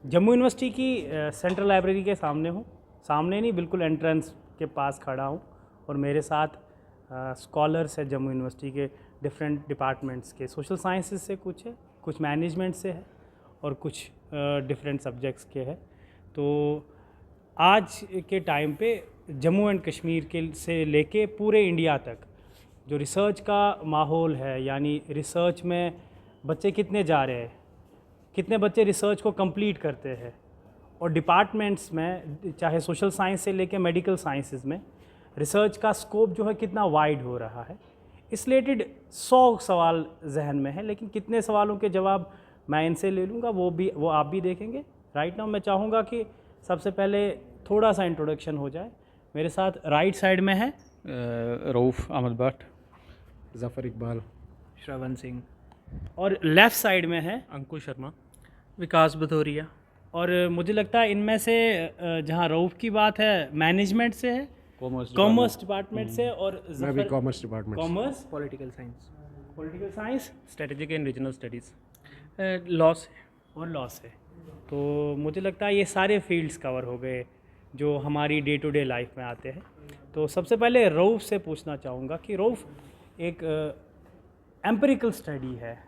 Jammu university की central library के सामने हूँ, सामने नहीं बिल्कुल एंट्रेंस के पास खड़ा हूँ और मेरे साथ स्कॉलर्स है जम्मू यूनिवर्सिटी के डिफरेंट डिपार्टमेंट्स के, सोशल साइंसेज से कुछ मैनेजमेंट से है और कुछ डिफरेंट सब्जेक्ट्स के है। तो आज के टाइम पे जम्मू एंड कश्मीर के से लेके पूरे इंडिया तक जो रिसर्च का माहौल है, यानी रिसर्च में बच्चे कितने जा रहे हैं, कितने बच्चे रिसर्च को कंप्लीट करते हैं, और डिपार्टमेंट्स में चाहे सोशल साइंस से लेके मेडिकल साइंसेज में रिसर्च का स्कोप जो है कितना वाइड हो रहा है, इस रिलेटेड 100 सवाल जहन में है। लेकिन कितने सवालों के जवाब मैं इनसे ले लूँगा वो आप भी देखेंगे। राइट नाउ मैं चाहूँगा कि सबसे पहले थोड़ा सा इंट्रोडक्शन हो जाए। मेरे साथ राइट साइड में है रऊफ़ अहमद भट्ट, ज़फ़र इकबाल, श्रवण सिंह और लेफ़्ट साइड में है अंकुश शर्मा, विकास भदौरिया। और मुझे लगता है इनमें से जहाँ रऊफ़ की बात है मैनेजमेंट से है, कॉमर्स डिपार्टमेंट से, और मैं भी कॉमर्स डिपार्टमेंट से। Commerce, political science, political science strategic and regional studies, law से। और लॉ से। तो मुझे लगता है ये सारे फील्ड्स कवर हो गए जो हमारी डे टू डे लाइफ में आते हैं। तो सबसे पहले रऊफ़ से पूछना चाहूँगा कि रऊफ़ एक एम्पिरिकल स्टडी है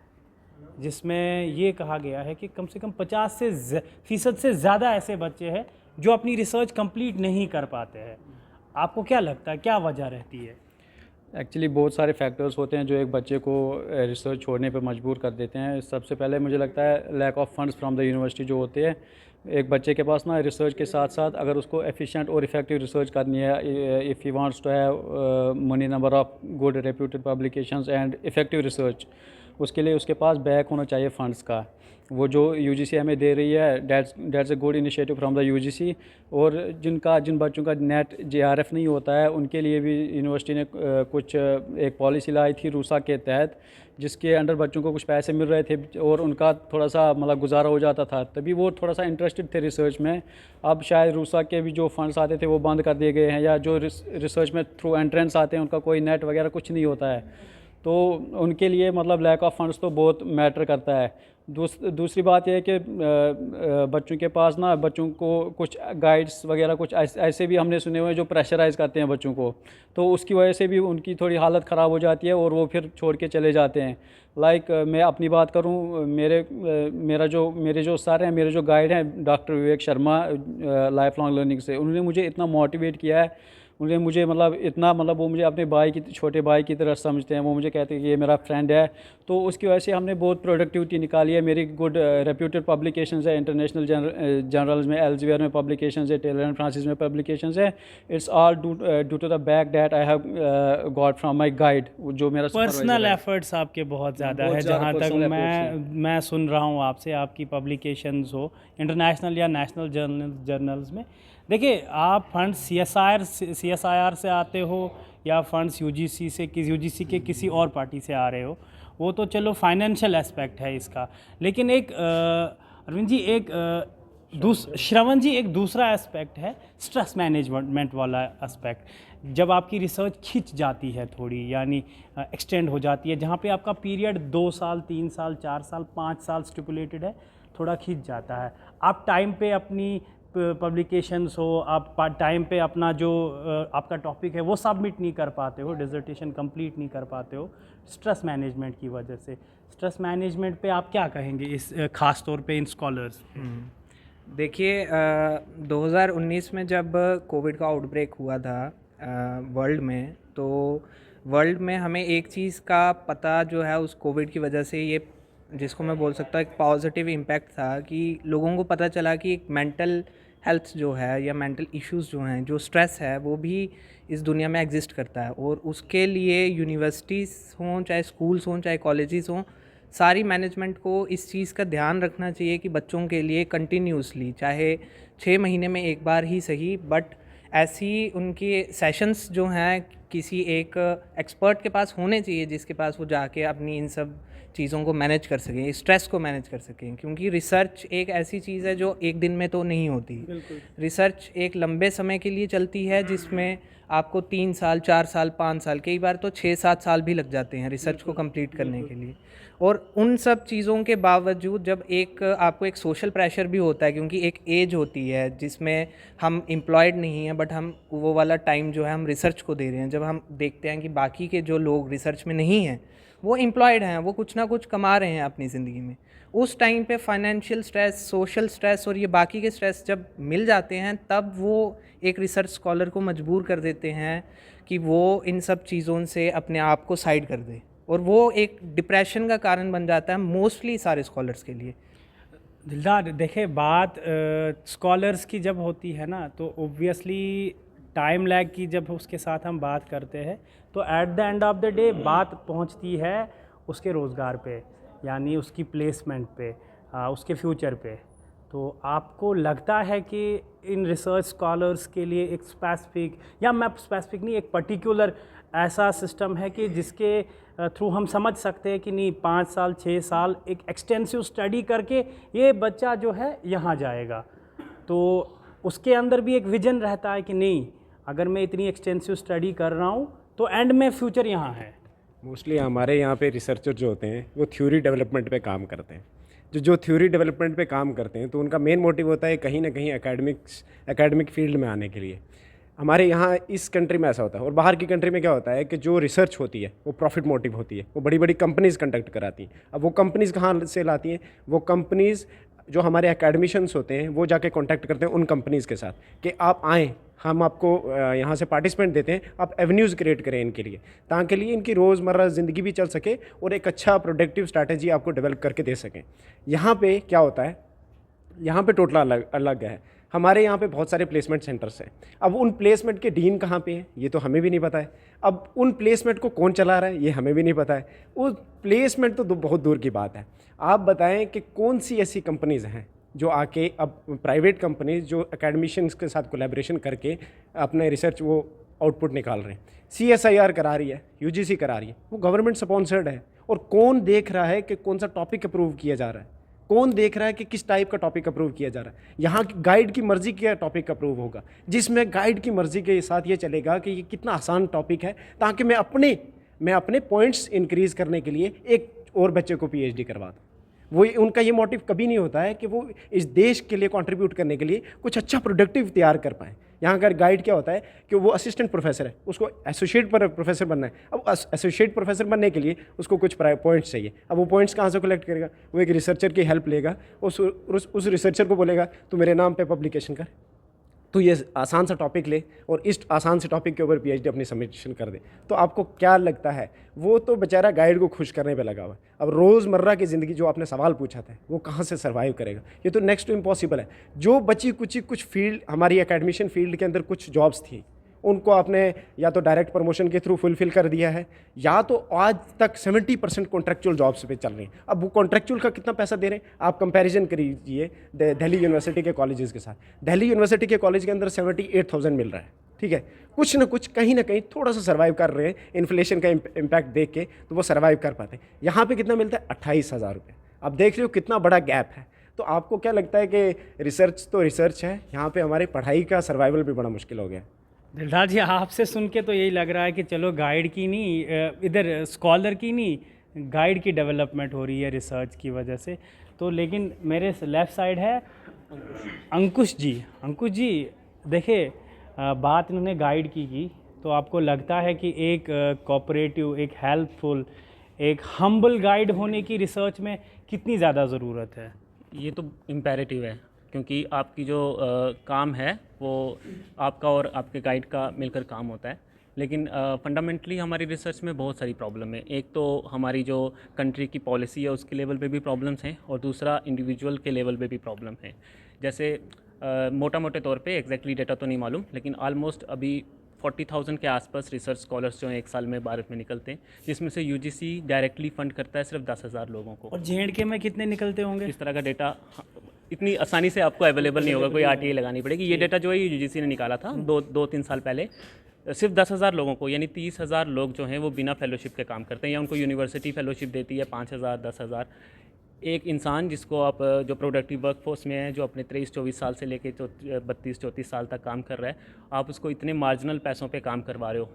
जिसमें ये कहा गया है कि कम से कम 50% से ज़्यादा ऐसे बच्चे हैं जो अपनी रिसर्च कंप्लीट नहीं कर पाते हैं। आपको क्या लगता है, क्या वजह रहती है? एक्चुअली बहुत सारे फैक्टर्स होते हैं जो एक बच्चे को रिसर्च छोड़ने पर मजबूर कर देते हैं। सबसे पहले मुझे लगता है lack of funds from the university जो होते हैं। एक बच्चे के पास ना रिसर्च के साथ साथ अगर उसको एफिशिएंट और इफ़ेक्टिव रिसर्च करनी है, if he wants to have money number of good reputed publications and effective research, उसके लिए उसके पास बैक होना चाहिए फ़ंड्स का। वो जो यूजीसी हमें दे रही है, dates a good initiative from the UGC. और जिन बच्चों का नेट जेआरएफ नहीं होता है उनके लिए भी यूनिवर्सिटी ने कुछ एक पॉलिसी लाई थी रूसा के तहत, जिसके अंडर बच्चों को कुछ पैसे मिल रहे थे और उनका थोड़ा सा मतलब गुजारा हो जाता था, तभी वो थोड़ा सा इंटरेस्टेड थे रिसर्च में। अब शायद रूसा के भी जो फंड्स आते थे वो बंद कर दिए गए हैं, या जो रिसर्च में थ्रू एंट्रेंस आते हैं उनका कोई नेट वगैरह कुछ नहीं होता है, तो उनके लिए मतलब लैक ऑफ फंड्स तो बहुत मैटर करता है। दूसरी बात यह है कि बच्चों के पास ना, बच्चों को कुछ गाइड्स वगैरह कुछ ऐसे भी हमने सुने हुए हैं जो प्रेशराइज़ करते हैं बच्चों को, तो उसकी वजह से भी उनकी थोड़ी हालत ख़राब हो जाती है और वो फिर छोड़ के चले जाते हैं। मैं अपनी बात करूं, मेरे जो सर हैं, मेरे जो गाइड हैं doctor Vivek Sharma life long learning से, उन्होंने मुझे इतना मोटिवेट किया है। उन्हें मुझे वो मुझे अपने छोटे भाई की तरह समझते हैं। वो मुझे कहते हैं कि ये मेरा फ्रेंड है, तो उसकी वजह से हमने बहुत प्रोडक्टिविटी निकाली है। मेरी गुड रेप्यूटेड पब्लिकेशंस है, इंटरनेशनल जर्नल्स में, एल्सेवियर में पब्लिकेशंस है, टेलर एंड फ्रांसिस में पब्लिकेशंस है। It's all due to the back that I have got from my guide, जो मेरा पर्सनल एफर्ट्स आपके बहुत ज़्यादा है। जहाँ तक मैं सुन रहा हूँ आपसे, आपकी पब्लिकेशंस हो इंटरनेशनल या नेशनल जर्नल्स में। देखिए, आप फंड्स CSIR से आते हो या फंड्स यूजीसी के किसी और पार्टी से आ रहे हो, वो तो चलो फाइनेंशियल एस्पेक्ट है इसका। लेकिन एक अरविंद जी, श्रवण जी, एक दूसरा एस्पेक्ट है स्ट्रेस मैनेजमेंट वाला एस्पेक्ट। जब आपकी रिसर्च खिंच जाती है थोड़ी, यानी एक्सटेंड हो जाती है, जहाँ पे आपका पीरियड 2 साल 3 साल 4 साल 5 साल स्टिपुलेटेड है, थोड़ा खिंच जाता है। आप टाइम पे अपनी पब्लिकेशंस हो, आप टाइम पे अपना जो आपका टॉपिक है वो सबमिट नहीं कर पाते हो, डिसर्टेशन कंप्लीट नहीं कर पाते हो स्ट्रेस मैनेजमेंट की वजह से। स्ट्रेस मैनेजमेंट पे आप क्या कहेंगे, इस ख़ास तौर पे इन स्कॉलर्स? देखिए, 2019 में जब कोविड का आउटब्रेक हुआ था वर्ल्ड में, तो वर्ल्ड में हमें एक चीज़ का पता जो है उस कोविड की वजह से, ये जिसको मैं बोल सकता हूँ एक पॉजिटिव इम्पैक्ट था, कि लोगों को पता चला कि एक मेंटल हेल्थ जो है या मेंटल इश्यूज़ जो हैं, जो स्ट्रेस है, वो भी इस दुनिया में एग्जिस्ट करता है। और उसके लिए यूनिवर्सिटीज़ हों, चाहे स्कूल्स हों, चाहे कॉलेजेस हों, सारी मैनेजमेंट को इस चीज़ का ध्यान रखना चाहिए कि बच्चों के लिए कंटिन्यूसली, चाहे 6 महीने में एक बार ही सही, बट ऐसी उनके सेशंस जो हैं किसी एक एक्सपर्ट के पास होने चाहिए, जिसके पास वो जाके अपनी इन सब चीज़ों को मैनेज कर सकें, स्ट्रेस को मैनेज कर सकें, क्योंकि रिसर्च एक ऐसी चीज़ है जो एक दिन में तो नहीं होती। रिसर्च एक लंबे समय के लिए चलती है, जिसमें आपको 3 साल, 4 साल, 5 साल, कई बार तो 6-7 साल भी लग जाते हैं रिसर्च को कंप्लीट करने के लिए। और उन सब चीज़ों के बावजूद जब आपको एक सोशल प्रेशर भी होता है, क्योंकि एक एज होती है जिसमें हम एम्प्लॉयड नहीं हैं, बट हम वो वाला टाइम जो है हम रिसर्च को दे रहे हैं। जब हम देखते हैं कि बाकी के जो लोग रिसर्च में नहीं हैं वो एम्प्लॉयड हैं, वो कुछ ना कुछ कमा रहे हैं अपनी ज़िंदगी में, उस टाइम पे फाइनेंशियल स्ट्रेस, सोशल स्ट्रेस और ये बाकी के स्ट्रेस जब मिल जाते हैं, तब वो एक रिसर्च स्कॉलर को मजबूर कर देते हैं कि वो इन सब चीज़ों से अपने आप को साइड कर दे, और वो एक डिप्रेशन का कारण बन जाता है मोस्टली सारे स्कॉलर्स के लिए। दिलदार, देखे बात स्कॉलर्स की जब होती है ना, तो ऑब्वियसली टाइम लैग की जब उसके साथ हम बात करते हैं, तो at the end of the day बात पहुंचती है उसके रोज़गार पे, यानी उसकी प्लेसमेंट पे, उसके फ्यूचर पे। तो आपको लगता है कि इन रिसर्च स्कॉलर्स के लिए एक स्पेसिफिक, या मैं स्पेसिफिक नहीं, एक पर्टिकुलर ऐसा सिस्टम है कि जिसके थ्रू हम समझ सकते हैं कि नहीं 5 साल 6 साल एक एक्सटेंसिव स्टडी करके ये बच्चा जो है यहाँ जाएगा, तो उसके अंदर भी एक विजन रहता है कि नहीं, अगर मैं इतनी एक्सटेंसिव स्टडी कर रहा हूँ तो एंड में फ्यूचर यहाँ है। मोस्टली हमारे यहाँ पे रिसर्चर जो होते हैं वो थ्योरी डेवलपमेंट पे काम करते हैं। जो थ्योरी डेवलपमेंट पे काम करते हैं तो उनका मेन मोटिव होता है कहीं ना कहीं एकेडमिक फील्ड में आने के लिए। हमारे यहाँ इस कंट्री में ऐसा होता है, और बाहर की कंट्री में क्या होता है कि जो रिसर्च होती है वो प्रॉफिट मोटिव होती है, वो बड़ी बड़ी कंपनीज़ कंडक्ट कराती हैं। अब वो कंपनीज़ कहाँ से लाती हैं? वो कंपनीज़ जो हमारे एकेडमिशियंस होते हैं वो जाके कांटेक्ट करते हैं उन कंपनीज़ के साथ कि आप आएँ, हम आपको यहाँ से पार्टिसिपेंट देते हैं, आप एवेन्यूज़ क्रिएट करें इनके लिए, ताकि लिए इनकी रोज़मर्रा ज़िंदगी भी चल सके और एक अच्छा प्रोडक्टिव स्ट्रैटेजी आपको डेवलप करके दे सकें। यहाँ पे क्या होता है, यहाँ पे टोटल अलग है। हमारे यहाँ पे बहुत सारे प्लेसमेंट सेंटर्स हैं। अब उन प्लेसमेंट के डीन कहाँ पे हैं ये तो हमें भी नहीं पता है। अब उन प्लेसमेंट को कौन चला रहा है ये हमें भी नहीं पता है। उस प्लेसमेंट तो बहुत दूर की बात है। आप बताएं कि कौन सी ऐसी कंपनीज़ हैं जो आके, अब प्राइवेट कंपनीज जो एकेडमिशियंस के साथ कोलैबोरेशन करके अपने रिसर्च वो आउटपुट निकाल रहे हैं। CSIR करा रही है, UGC करा रही है, वो गवर्नमेंट स्पॉन्सर्ड है। और कौन देख रहा है कि कौन सा टॉपिक अप्रूव किया जा रहा है, कौन देख रहा है कि किस टाइप का टॉपिक अप्रूव किया जा रहा है। यहाँ गाइड की मर्जी का टॉपिक अप्रूव होगा, जिसमें गाइड की मर्जी के साथ ये चलेगा कि ये कितना आसान टॉपिक है, ताकि मैं अपने पॉइंट्स इंक्रीज़ करने के लिए एक और बच्चे को PhD करवा दूँ। वो उनका ये मोटिव कभी नहीं होता है कि वो इस देश के लिए कंट्रीब्यूट करने के लिए कुछ अच्छा प्रोडक्टिव तैयार कर पाएँ। यहाँ का गाइड क्या होता है कि वो असिस्टेंट प्रोफेसर है, उसको एसोसिएट प्रोफेसर बनना है। अब एसोसिएट प्रोफेसर बनने के लिए उसको कुछ पॉइंट्स चाहिए। अब वो पॉइंट्स कहाँ से कलेक्ट करेगा? वो एक रिसर्चर की हेल्प लेगा, उस रिसर्चर को बोलेगा तो मेरे नाम पे पब्लिकेशन कर, तो ये आसान सा टॉपिक ले और इस आसान से टॉपिक के ऊपर PhD अपनी सबमिशन कर दे। तो आपको क्या लगता है, वो तो बेचारा गाइड को खुश करने पे लगा हुआ है। अब रोज़मर्रा की ज़िंदगी जो आपने सवाल पूछा था वो कहाँ से सर्वाइव करेगा? ये तो नेक्स्ट टू इम्पॉसिबल है। जो बची कुछ फील्ड, हमारी एकेडमिशियन फील्ड के अंदर कुछ जॉब्स थी, उनको आपने या तो डायरेक्ट प्रमोशन के थ्रू फुलफिल कर दिया है, या तो आज तक 70% कॉन्ट्रैक्चुअल जॉब्स पे चल रही हैं। अब वो कॉन्ट्रैक्चुअल का कितना पैसा दे रहे हैं? आप कंपैरिजन करिए दिल्ली यूनिवर्सिटी के कॉलेजेस के साथ। दिल्ली यूनिवर्सिटी के कॉलेज के अंदर 78,000 मिल रहा है, ठीक है। कुछ ना कुछ कहीं ना कहीं थोड़ा सा सर्वाइव कर रहे हैं, इन्फ्लेशन का इम्पैक्ट देख के तो वो सर्वाइव कर पाते हैं। यहाँ पर कितना मिलता है? 28,000 रुपये। आप देख रहे हो कितना बड़ा गैप है। तो आपको क्या लगता है कि रिसर्च तो रिसर्च है, यहाँ पर हमारी पढ़ाई का सर्वाइवल भी बड़ा मुश्किल हो गया? दिलदार जी, आपसे सुन के तो यही लग रहा है कि चलो गाइड की नहीं, इधर स्कॉलर की नहीं, गाइड की डेवलपमेंट हो रही है रिसर्च की वजह से। तो लेकिन मेरे लेफ़्ट साइड है अंकुश जी। अंकुश जी, देखिए बात इन्होंने गाइड की, तो आपको लगता है कि एक कोऑपरेटिव, एक हेल्पफुल, एक हम्बल गाइड होने की रिसर्च में कितनी ज़्यादा ज़रूरत है? ये तो इम्पेरेटिव है, क्योंकि आपकी जो काम है वो आपका और आपके गाइड का मिलकर काम होता है। लेकिन फंडामेंटली हमारी रिसर्च में बहुत सारी प्रॉब्लम है। एक तो हमारी जो कंट्री की पॉलिसी है उसके लेवल पे भी प्रॉब्लम्स हैं, और दूसरा इंडिविजुअल के लेवल पे भी प्रॉब्लम है। जैसे मोटा मोटे तौर पे एग्जैक्टली डेटा तो नहीं मालूम, लेकिन ऑलमोस्ट अभी 40,000 के आसपास रिसर्च स्कॉलर्स जो हैं एक साल में भारत में निकलते हैं, जिसमें से UGC डायरेक्टली फंड करता है सिर्फ 10,000 लोगों को। और JNK में कितने निकलते होंगे? इस तरह का डेटा इतनी आसानी से आपको अवेलेबल नहीं होगा, कोई RTA लगानी पड़ेगी। ये डेटा जो है UGC ने निकाला था 2-3 साल पहले। सिर्फ 10,000 लोगों को, यानी 30,000 लोग जो हैं वो बिना फेलोशिप के काम करते हैं, या उनको यूनिवर्सिटी फेलोशिप देती है 5,000 10,000। एक इंसान जिसको आप जो प्रोडक्टिव वर्कफोर्स में है, जो अपने 23-24 साल से लेके 32-34 साल तक काम कर रहा है, आप उसको इतने मार्जिनल पैसों पे काम करवा रहे हो।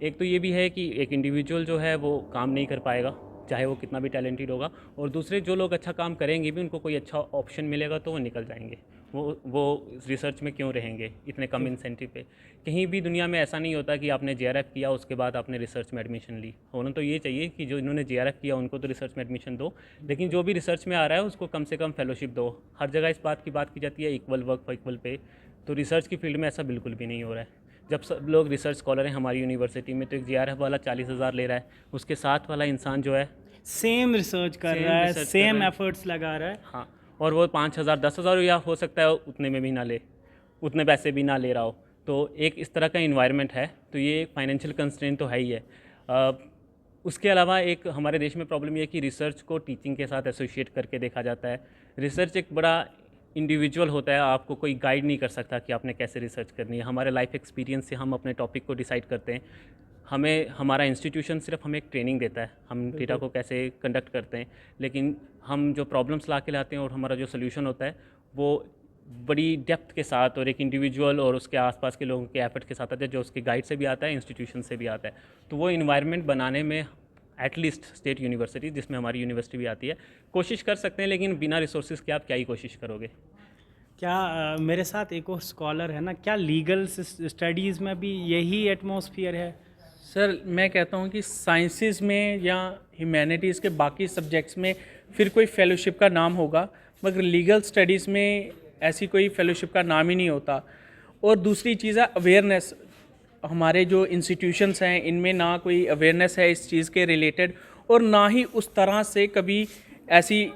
एक तो ये भी है कि एक इंडिविजुअल जो है वो काम नहीं कर पाएगा, चाहे वो कितना भी टैलेंटेड होगा, और दूसरे जो लोग अच्छा काम करेंगे भी, उनको कोई अच्छा ऑप्शन मिलेगा तो वो निकल जाएंगे। वो रिसर्च में क्यों रहेंगे इतने कम इंसेंटिव पे। कहीं भी दुनिया में ऐसा नहीं होता कि आपने JRF किया उसके बाद आपने रिसर्च में एडमिशन ली। होना तो ये चाहिए कि जो इन्होंने JRF किया उनको तो रिसर्च में एडमिशन दो, लेकिन जो भी रिसर्च में आ रहा है उसको कम से कम फेलोशिप दो। हर जगह इस बात की बात की जाती है equal work for equal pay, तो रिसर्च की फील्ड में ऐसा बिल्कुल भी नहीं हो रहा है। जब सब लोग रिसर्च स्कॉलर हैं हमारी यूनिवर्सिटी में, तो एक JRF वाला 40,000 ले रहा है, उसके साथ वाला इंसान जो है सेम रिसर्च कर रहा है, सेम एफर्ट्स लगा रहा है, हाँ, और वो 5,000 10,000 या हो सकता है उतने में भी ना ले, उतने पैसे भी ना ले रहा हो। तो एक इस तरह का इन्वायरमेंट है, तो ये फाइनेंशियल कंस्ट्रेंट तो है ही है। उसके अलावा एक हमारे देश में प्रॉब्लम ये है कि रिसर्च को टीचिंग के साथ एसोसिएट करके देखा जाता है। रिसर्च एक बड़ा इंडिविजुअल होता है, आपको कोई गाइड नहीं कर सकता कि आपने कैसे रिसर्च करनी है। हमारे लाइफ एक्सपीरियंस से हम अपने टॉपिक को डिसाइड करते हैं। हमारा इंस्टीट्यूशन सिर्फ हमें एक ट्रेनिंग देता है, हम डेटा को कैसे कंडक्ट करते हैं, लेकिन हम जो प्रॉब्लम्स ला के लाते हैं और हमारा जो सोल्यूशन होता है वो बड़ी डेप्थ के साथ और एक इंडिविजुअल और उसके आसपास के लोगों के एफर्ट के साथ आता है, जो उसके गाइड से भी आता है, इंस्टीट्यूशन से भी आता है। तो वो इन्वायरमेंट बनाने में एटलीस्ट स्टेट यूनिवर्सिटी, जिसमें हमारी यूनिवर्सिटी भी आती है, कोशिश कर सकते हैं, लेकिन बिना रिसोर्सेज के आप क्या ही कोशिश करोगे। क्या मेरे साथ एक और स्कॉलर है ना, क्या लीगल स्टडीज़ में भी यही एटमॉस्फेयर है? सर मैं कहता हूँ कि साइंसेस में या ह्यूमैनिटीज़ के बाकी सब्जेक्ट्स में फिर कोई फेलोशिप का नाम होगा, मगर लीगल स्टडीज़ में ऐसी कोई फेलोशिप का नाम ही नहीं होता। और दूसरी चीज़ है अवेयरनेस। हमारे जो इंस्टीट्यूशंस हैं इनमें ना कोई अवेयरनेस है इस चीज़ के रिलेटेड, और ना ही उस तरह से कभी ऐसी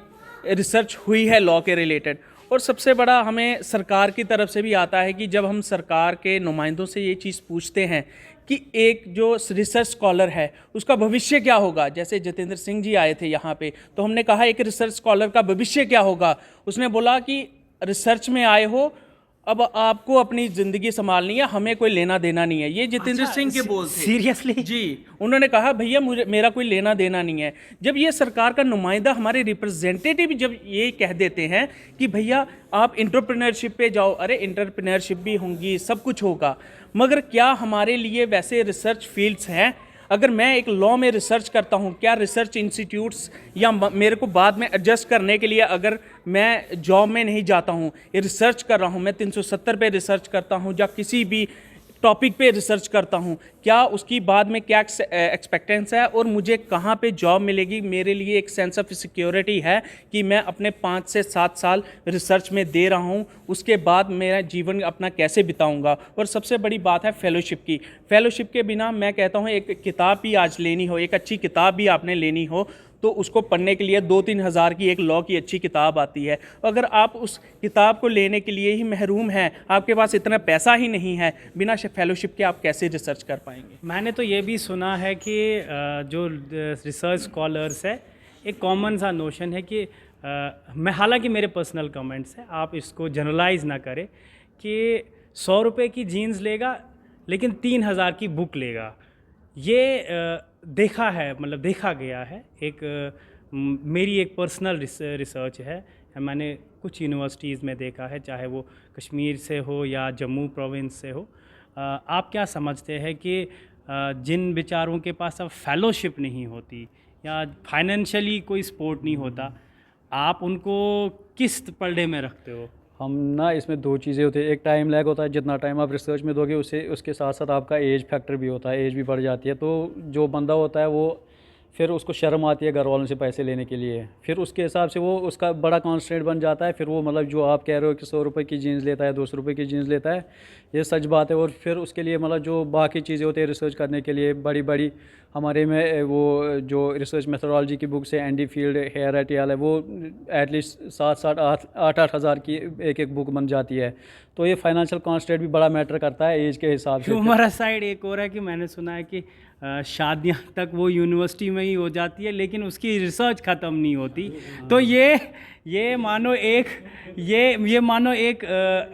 रिसर्च हुई है लॉ के रिलेटेड। और सबसे बड़ा हमें सरकार की तरफ से भी आता है कि जब हम सरकार के नुमाइंदों से ये चीज़ पूछते हैं कि एक जो रिसर्च स्कॉलर है उसका भविष्य क्या होगा, जैसे जितेंद्र सिंह जी आए थे यहाँ पे, तो हमने कहा एक रिसर्च स्कॉलर का भविष्य क्या होगा। उसने बोला कि रिसर्च में आए हो, अब आपको अपनी ज़िंदगी संभालनी है, हमें कोई लेना देना नहीं है। ये जितेंद्र सिंह के बोल थे। सीरियसली? जी, उन्होंने कहा भैया मेरा कोई लेना देना नहीं है। जब ये सरकार का नुमाइंदा, हमारे रिप्रेजेंटेटिव जब ये कह देते हैं कि भैया आप एंटरप्रेन्योरशिप पे जाओ, अरे एंटरप्रेन्योरशिप भी होंगी, सब कुछ होगा, मगर क्या हमारे लिए वैसे रिसर्च फील्ड्स हैं? अगर मैं एक लॉ में रिसर्च करता हूँ, क्या रिसर्च इंस्टीट्यूट्स या मेरे को बाद में एडजस्ट करने के लिए अगर मैं जॉब में नहीं जाता हूँ, ये रिसर्च कर रहा हूँ, मैं 370 पे रिसर्च करता हूँ या किसी भी टॉपिक पे रिसर्च करता हूँ, क्या उसकी बाद में क्या एक्सपेक्टेंस है और मुझे कहाँ पे जॉब मिलेगी? मेरे लिए एक सेंस ऑफ सिक्योरिटी है कि मैं अपने 5 से 7 साल रिसर्च में दे रहा हूँ, उसके बाद मेरा जीवन अपना कैसे बिताऊंगा? और सबसे बड़ी बात है फेलोशिप की। फेलोशिप के बिना मैं कहता हूँ एक किताब भी आज लेनी हो, एक अच्छी किताब भी आपने लेनी हो, तो उसको पढ़ने के लिए 2-3 हज़ार की एक लॉ की अच्छी किताब आती है। अगर आप उस किताब को लेने के लिए ही महरूम हैं, आपके पास इतना पैसा ही नहीं है, बिना फेलोशिप के आप कैसे रिसर्च कर पाएंगे? मैंने तो ये भी सुना है कि जो रिसर्च स्कॉलर्स है, एक कॉमन सा नोशन है कि मैं, हालांकि मेरे पर्सनल कमेंट्स हैं, आप इसको जनरलाइज ना करें, कि 100 रुपये की जीन्स लेगा लेकिन 3,000 की बुक लेगा। ये देखा है, मतलब देखा गया है। एक मेरी एक पर्सनल रिसर्च है, मैंने कुछ यूनिवर्सिटीज़ में देखा है, चाहे वो कश्मीर से हो या जम्मू प्रोविंस से हो। आप क्या समझते हैं कि जिन बेचारों के पास अब फेलोशिप नहीं होती या फाइनेंशियली कोई सपोर्ट नहीं होता, आप उनको किस पलड़े में रखते हो? हम ना इसमें 2 चीज़ें होती है। एक टाइम लैग होता है, जितना टाइम आप रिसर्च में दोगे उसके साथ साथ आपका एज फैक्टर भी होता है, एज भी बढ़ जाती है। तो जो बंदा होता है वो फिर उसको शर्म आती है घर वालों से पैसे लेने के लिए, फिर उसके हिसाब से वो उसका बड़ा कॉन्स्टेंट बन जाता है। फिर वो मतलब जो आप कह रहे हो कि 100 रुपये की जीन्स लेता है, 200 रुपये की जीन्स लेता है, ये सच बात है। और फिर उसके लिए मतलब जो बाकी चीज़ें होती है रिसर्च करने के लिए, बड़ी बड़ी हमारे में वो जो रिसर्च मेथोडोलॉजी की बुक्स है, एंडी फील्ड, हेयर एट है, वो एटलीस्ट 7-8 हज़ार की एक बुक बन जाती है। तो ये फाइनेंशियल कॉन्स्टेंट भी बड़ा मैटर करता है एज के हिसाब से। हमारा साइड एक और है कि मैंने सुना है कि शादियां तक वो यूनिवर्सिटी में ही हो जाती है, लेकिन उसकी रिसर्च ख़त्म नहीं होती। तो ये मानो एक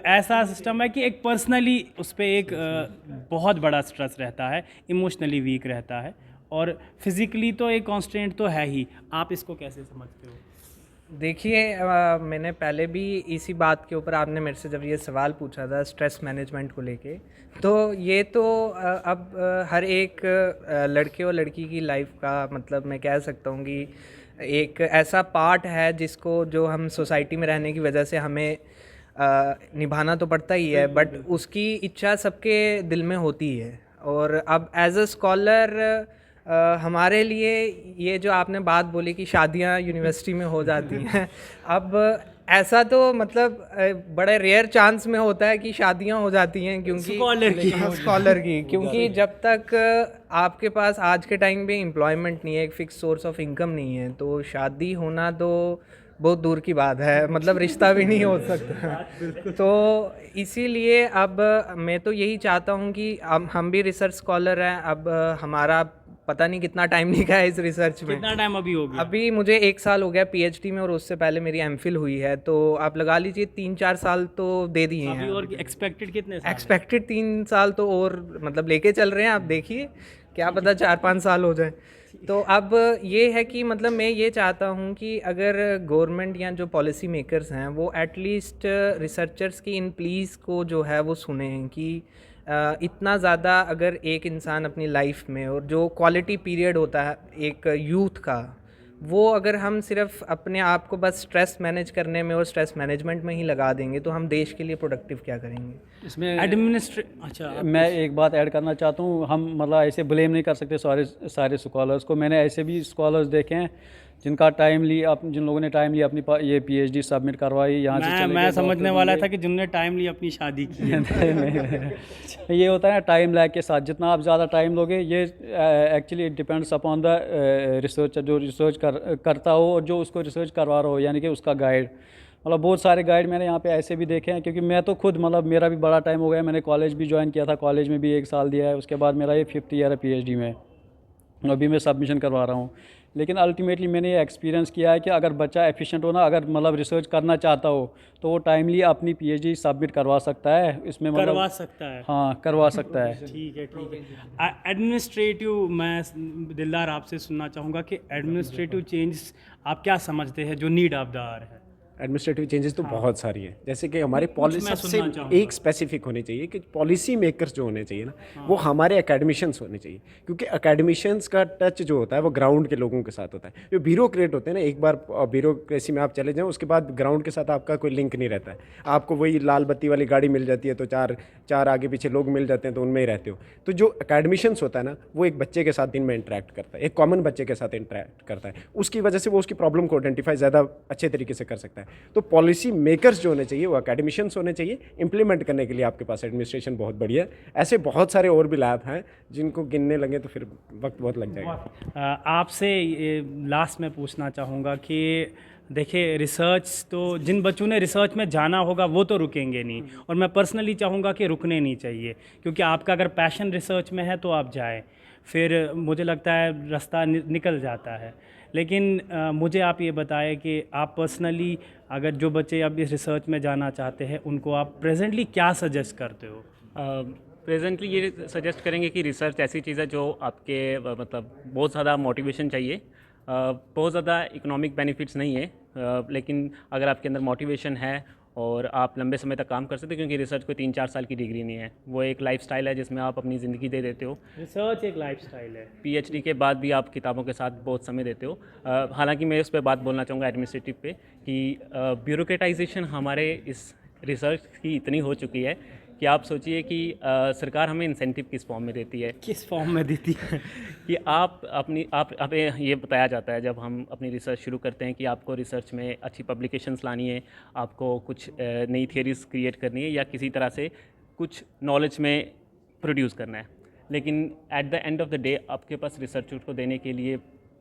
ऐसा सिस्टम है कि एक पर्सनली उस पर एक बहुत बड़ा स्ट्रेस रहता है, इमोशनली वीक रहता है, और फिज़िकली तो एक कांस्टेंट तो है ही। आप इसको कैसे समझते हो? देखिए, मैंने पहले भी इसी बात के ऊपर, आपने मेरे से जब ये सवाल पूछा था स्ट्रेस मैनेजमेंट को लेके, तो ये तो अब हर एक लड़के और लड़की की लाइफ का, मतलब मैं कह सकता हूँ कि एक ऐसा पार्ट है जिसको, जो हम सोसाइटी में रहने की वजह से हमें निभाना तो पड़ता ही है, बट उसकी इच्छा सबके दिल में होती है। और अब एज अ स्कॉलर हमारे लिए ये जो आपने बात बोली कि शादियां यूनिवर्सिटी में हो जाती हैं, अब ऐसा तो मतलब बड़े रेयर चांस में होता है कि शादियां हो जाती हैं, क्योंकि स्कॉलर की क्योंकि जब तक आपके पास आज के टाइम पे एम्प्लॉयमेंट नहीं है, एक फिक्स सोर्स ऑफ इनकम नहीं है, तो शादी होना तो बहुत दूर की बात है, मतलब रिश्ता भी नहीं हो सकता। तो इसीलिए अब मैं तो यही चाहता हूँ कि हम भी रिसर्च स्कॉलर हैं, अब हमारा पता नहीं कितना टाइम निकला है इस रिसर्च में। कितना टाइम अभी हो गया? अभी मुझे 1 साल हो गया पीएचडी में, और उससे पहले मेरी एमफिल हुई है, तो आप लगा लीजिए 3-4 साल तो दे दिए हैं। अभी और एक्सपेक्टेड कितने साल? एक्सपेक्टेड 3 साल तो और मतलब लेके चल रहे हैं, आप देखिए, क्या पता 4-5 साल हो जाए। तो अब ये है कि मतलब मैं ये चाहता हूँ कि अगर गवर्नमेंट या जो पॉलिसी मेकर्स हैं वो एटलीस्ट रिसर्चर्स की इन प्लीज़ को जो है वो सुने, कि इतना ज़्यादा अगर एक इंसान अपनी लाइफ में, और जो क्वालिटी पीरियड होता है एक यूथ का, वो अगर हम सिर्फ अपने आप को बस स्ट्रेस मैनेज करने में और स्ट्रेस मैनेजमेंट में ही लगा देंगे, तो हम देश के लिए प्रोडक्टिव क्या करेंगे? इसमें अच्छा, मैं एक बात ऐड करना चाहता हूँ। हम मतलब ऐसे ब्लेम नहीं कर सकते सारे स्कॉलर्स को। मैंने ऐसे भी स्कॉलर्स देखे हैं जिनका टाइम लिया, जिन लोगों ने टाइम लिया अपनी ये पीएचडी सबमिट करवाई, यहाँ से चले मैं गए, समझने वाला था कि जिनने टाइम लिया अपनी शादी की है। ये होता है ना टाइम लैग के साथ, जितना आप ज़्यादा टाइम लोगे, ये actually depends upon the researcher, जो रिसर्च करता हो और जो उसको रिसर्च करवा रहा हो, यानी कि उसका गाइड। मतलब बहुत सारे गाइड मैंने यहाँ पे ऐसे भी देखे हैं, क्योंकि मैं तो खुद मतलब मेरा भी बड़ा टाइम हो गया, मैंने कॉलेज भी ज्वाइन किया था, कॉलेज में भी 1 साल दिया है, उसके बाद मेरा ये 5th ईयर है पीएचडी में, अभी मैं सबमिशन करवा रहा हूँ। लेकिन अल्टीमेटली मैंने ये एक्सपीरियंस किया है कि अगर बच्चा एफिशिएंट हो ना, अगर मतलब रिसर्च करना चाहता हो, तो वो टाइमली अपनी पीएचडी सबमिट करवा सकता है। इसमें मतलब करवा सकता है। हाँ, करवा सकता है। ठीक है। एडमिनिस्ट्रेटिव, मैं दिलदार आपसे सुनना चाहूँगा कि एडमिनिस्ट्रेटिव चेंजेस आप क्या समझते हैं जो नीड ऑफ द आवर है? एडमिनिस्ट्रेटिव चेंजेस तो बहुत सारी हैं, जैसे कि हमारी पॉलिसी सबसे एक स्पेसिफिक होनी चाहिए कि पॉलिसी मेकर्स जो होने चाहिए ना, वो हमारे एकेडमिशियंस होने चाहिए, क्योंकि एकेडमिशियंस का टच जो होता है वो ग्राउंड के लोगों के साथ होता है। जो ब्यूरोक्रेट होते हैं ना, एक बार ब्यूरोक्रेसी में आप चले जाएं, उसके बाद ग्राउंड के साथ आपका कोई लिंक नहीं रहता है। आपको वही लाल बत्ती वाली गाड़ी मिल जाती है, तो चार आगे पीछे लोग मिल जाते हैं, तो उनमें ही रहते हो। तो जो एकेडमिशियंस होता है ना, वो एक बच्चे के साथ दिन में इंटरेक्ट करता है, एक कॉमन बच्चे के साथ इंटरेक्ट करता है, उसकी वजह से वो उसकी प्रॉब्लम को आइडेंटिफाई ज़्यादा अच्छे तरीके से कर सकता है। तो पॉलिसी मेकर्स जो होने चाहिए वो एकेडमिशियंस होने चाहिए। इंप्लीमेंट करने के लिए आपके पास एडमिनिस्ट्रेशन बहुत बढ़िया है। ऐसे बहुत सारे और भी लैब हैं जिनको गिनने लगे तो फिर वक्त बहुत लग जाएगा। आपसे लास्ट में पूछना चाहूँगा कि देखिए, रिसर्च तो, जिन बच्चों ने रिसर्च में जाना होगा वो तो रुकेंगे नहीं, और मैं पर्सनली चाहूँगा कि रुकने नहीं चाहिए, क्योंकि आपका अगर पैशन रिसर्च में है तो आप जाएं, फिर मुझे लगता है रास्ता निकल जाता है। लेकिन मुझे आप ये बताएं कि आप पर्सनली अगर जो बच्चे अब इस रिसर्च में जाना चाहते हैं, उनको आप प्रेजेंटली क्या सजेस्ट करते हो? प्रेजेंटली ये सजेस्ट करेंगे कि रिसर्च ऐसी चीज़ है जो आपके मतलब बहुत ज़्यादा मोटिवेशन चाहिए, बहुत ज़्यादा इकोनॉमिक बेनिफिट्स नहीं है, लेकिन अगर आपके अंदर मोटिवेशन है और आप लंबे समय तक काम कर सकते हैं, क्योंकि रिसर्च कोई 3-4 साल की डिग्री नहीं है, वो एक लाइफस्टाइल है जिसमें आप अपनी ज़िंदगी दे देते हो। रिसर्च एक लाइफस्टाइल है। पीएचडी के बाद भी आप किताबों के साथ बहुत समय देते हो। हालांकि मैं उस पर बात बोलना चाहूँगा एडमिनिस्ट्रेटिव पे, कि ब्यूरोक्रेटाइजेशन हमारे इस रिसर्च की इतनी हो चुकी है कि आप सोचिए कि सरकार हमें इंसेंटिव किस फॉर्म में देती है, किस फॉर्म में देती है कि आप ये बताया जाता है जब हम अपनी रिसर्च शुरू करते हैं कि आपको रिसर्च में अच्छी पब्लिकेशंस लानी है, आपको कुछ नई थियरीज क्रिएट करनी है, या किसी तरह से कुछ नॉलेज में प्रोड्यूस करना है। लेकिन at the end of the day आपके पास रिसर्च को देने के लिए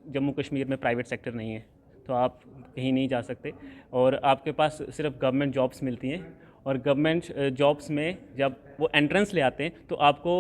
जम्मू कश्मीर में प्राइवेट सेक्टर नहीं है, तो आप कहीं नहीं जा सकते, और आपके पास सिर्फ गवर्नमेंट जॉब्स मिलती हैं। और गवर्नमेंट जॉब्स में जब वो एंट्रेंस ले आते हैं तो आपको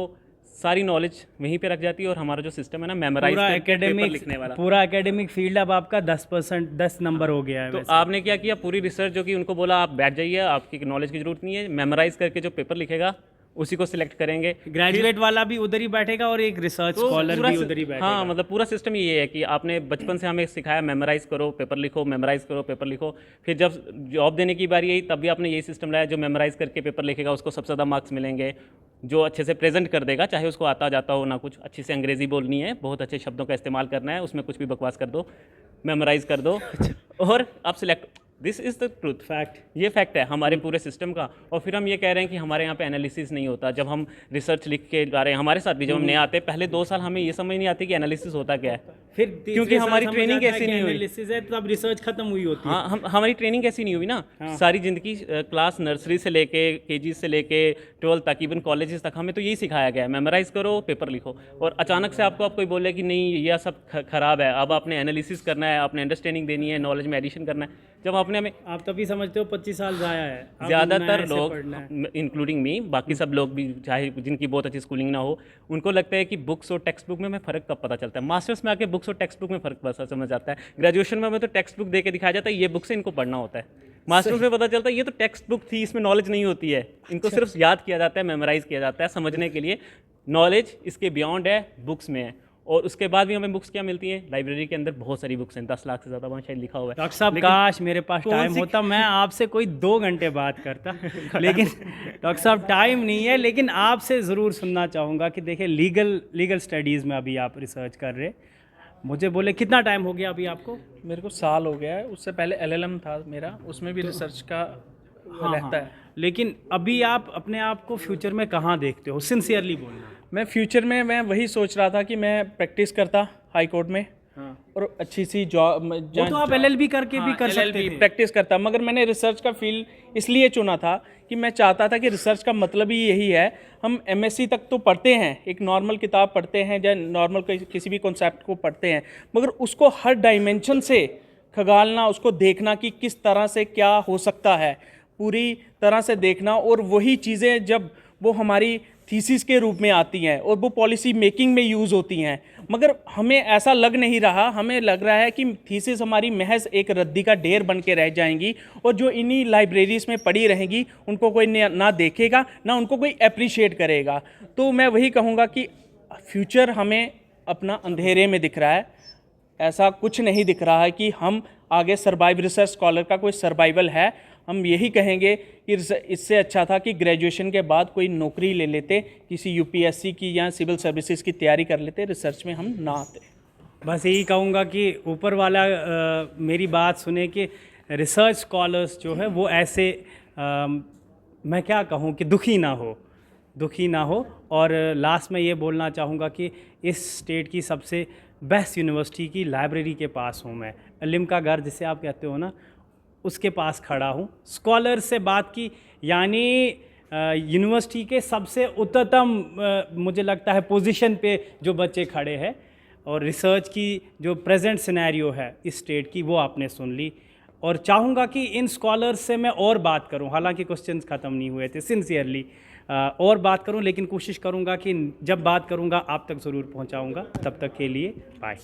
सारी नॉलेज वहीं पे रख जाती है और हमारा जो सिस्टम है ना मेमोराइज पूरा पेपर एकेडमिक लिखने वाला। पूरा एकेडमिक फील्ड अब आपका 10% 10 नंबर हो गया है तो वैसे। आपने क्या किया, पूरी रिसर्च जो कि उनको बोला आप बैठ जाइए, आपकी नॉलेज की जरूरत नहीं है, मेमोराइज करके जो पेपर लिखेगा उसी को सिलेक्ट करेंगे। ग्रेजुएट वाला भी उधर ही बैठेगा और एक रिसर्च तो स्कॉलर पूरा भी उधर ही बैठेगा। हाँ, मतलब पूरा सिस्टम ये है कि आपने बचपन से हमें सिखाया मेमोराइज करो पेपर लिखो, मेमोराइज करो पेपर लिखो, फिर जब जॉब देने की बारी आई तब भी आपने यही सिस्टम लाया, जो मेमोराइज करके पेपर लिखेगा उसको सबसे ज़्यादा मार्क्स मिलेंगे, जो अच्छे से प्रेजेंट कर देगा, चाहे उसको आता जाता हो ना कुछ, अच्छी से अंग्रेजी बोलनी है, बहुत अच्छे शब्दों का इस्तेमाल करना है, उसमें कुछ भी बकवास कर दो, मेमोराइज कर दो और आप select. This is the truth, fact, ये फैक्ट है हमारे पूरे सिस्टम का। और फिर हम ये कह रहे हैं कि हमारे यहाँ पे एनालिसिस नहीं होता। जब हम रिसर्च लिख के जा रहे हैं, हमारे साथ भी जब हम नए आते हैं, पहले 2 साल हमें ये समझ नहीं आती कि एनालिसिस होता क्या है, फिर क्योंकि हमारी ट्रेनिंग ऐसी नहीं हुई। एनालिसिस है तब रिसर्च खत्म हुई होती है। हाँ, हमारी ट्रेनिंग ऐसी नहीं हुई ना। सारी ज़िंदगी क्लास नर्सरी से लेके केजी से लेके 12 तक, इवन कॉलेजेस तक हमें तो यही सिखाया गया है, मेमोराइज करो पेपर लिखो। और अचानक से आपको कोई बोले कि नहीं यह सब खराब है, अब आपने एनालिसिस करना है, आपने अंडरस्टैंडिंग देनी है, नॉलेज में एडिशन करना है। जब आपने हमें आप तभी समझते हो 25 साल जाया है। अब ज़्यादातर नया से लोग पढ़ना है। इंक्लूडिंग मी, बाकी सब लोग भी चाहे जिनकी बहुत अच्छी स्कूलिंग ना हो, उनको लगता है कि बुक्स और टेक्स्ट बुक में हमें फ़र्क कब पता चलता है। मास्टर्स में आके बुक्स और टेक्स्ट बुक में फ़र्क पता समझ आता है। ग्रेजुएशन में हमें तो टेक्स्ट बुक दे के दिखाया जाता है, ये बुक से इनको पढ़ना होता है। मास्टर्स में पता चलता है ये तो टेक्स्ट बुक थी, इसमें नॉलेज नहीं होती है, इनको सिर्फ याद किया जाता है, मेमोराइज किया जाता है समझने के लिए। नॉलेज इसके बियॉन्ड है, बुक्स में है। और उसके बाद भी हमें बुक्स क्या मिलती हैं, लाइब्रेरी के अंदर बहुत सारी बुक्स हैं, 10 लाख से ज़्यादा वहाँ शायद लिखा हुआ है। डॉक्टर साहब काश मेरे पास टाइम होता, मैं आपसे कोई 2 घंटे बात करता, लेकिन डॉक्टर साहब टाइम नहीं है। लेकिन आपसे ज़रूर सुनना चाहूँगा कि देखिए लीगल स्टडीज़ में अभी आप रिसर्च कर रहे, मुझे बोले कितना टाइम हो गया अभी आपको? मेरे को साल हो गया है, उससे पहले LLM था मेरा, उसमें भी रिसर्च का रहता है। लेकिन अभी आप अपने आप को फ्यूचर में कहाँ देखते हो, सिंसियरली बोलना? मैं फ्यूचर में मैं वही सोच रहा था कि मैं प्रैक्टिस करता हाई कोर्ट में और अच्छी सी जॉब। वो तो आप LLB करके भी कर सकते थे। प्रैक्टिस करता, मगर मैंने रिसर्च का फील्ड इसलिए चुना था कि मैं चाहता था कि रिसर्च का मतलब ही यही है, हम MSc तक तो पढ़ते हैं, एक नॉर्मल किताब पढ़ते हैं या नॉर्मल किसी भी कॉन्सेप्ट को पढ़ते हैं, मगर उसको हर डायमेंशन से खगालना, उसको देखना कि किस तरह से क्या हो सकता है, पूरी तरह से देखना। और वही चीज़ें जब वो हमारी थीसिस के रूप में आती हैं और वो पॉलिसी मेकिंग में यूज़ होती हैं, मगर हमें ऐसा लग नहीं रहा, हमें लग रहा है कि थीसिस हमारी महज एक रद्दी का ढेर बन के रह जाएंगी और जो इन्हीं लाइब्रेरीज़ में पड़ी रहेंगी उनको कोई ना देखेगा ना उनको कोई अप्रिशिएट करेगा। तो मैं वही कहूँगा कि फ्यूचर हमें अपना अंधेरे में दिख रहा है, ऐसा कुछ नहीं दिख रहा है कि हम आगे सर्वाइव रिसर्च स्कॉलर का कोई सर्वाइवल है। हम यही कहेंगे कि इससे अच्छा था कि ग्रेजुएशन के बाद कोई नौकरी ले लेते, किसी UPSC की या सिविल सर्विसेज की तैयारी कर लेते, रिसर्च में हम ना आते। बस यही कहूँगा कि ऊपर वाला मेरी बात सुने कि रिसर्च स्कॉलर्स जो है वो ऐसे मैं क्या कहूँ कि दुखी ना हो। और लास्ट में ये बोलना चाहूँगा कि इस स्टेट की सबसे बेस्ट यूनिवर्सिटी की लाइब्रेरी के पास हूँ मैं, इल्म का घर जिसे आप कहते हो ना, उसके पास खड़ा हूँ। स्कॉलर से बात की, यानी यूनिवर्सिटी के सबसे उच्चतम मुझे लगता है पोजीशन पे जो बच्चे खड़े हैं, और रिसर्च की जो प्रेजेंट सिनेरियो है इस स्टेट की वो आपने सुन ली। और चाहूँगा कि इन स्कॉलर्स से मैं और बात करूँ, हालांकि क्वेश्चंस ख़त्म नहीं हुए थे, सिंसियरली और बात करूँ, लेकिन कोशिश करूँगा कि जब बात करूँगा आप तक ज़रूर पहुँचाऊँगा। तब तक के लिए बाय।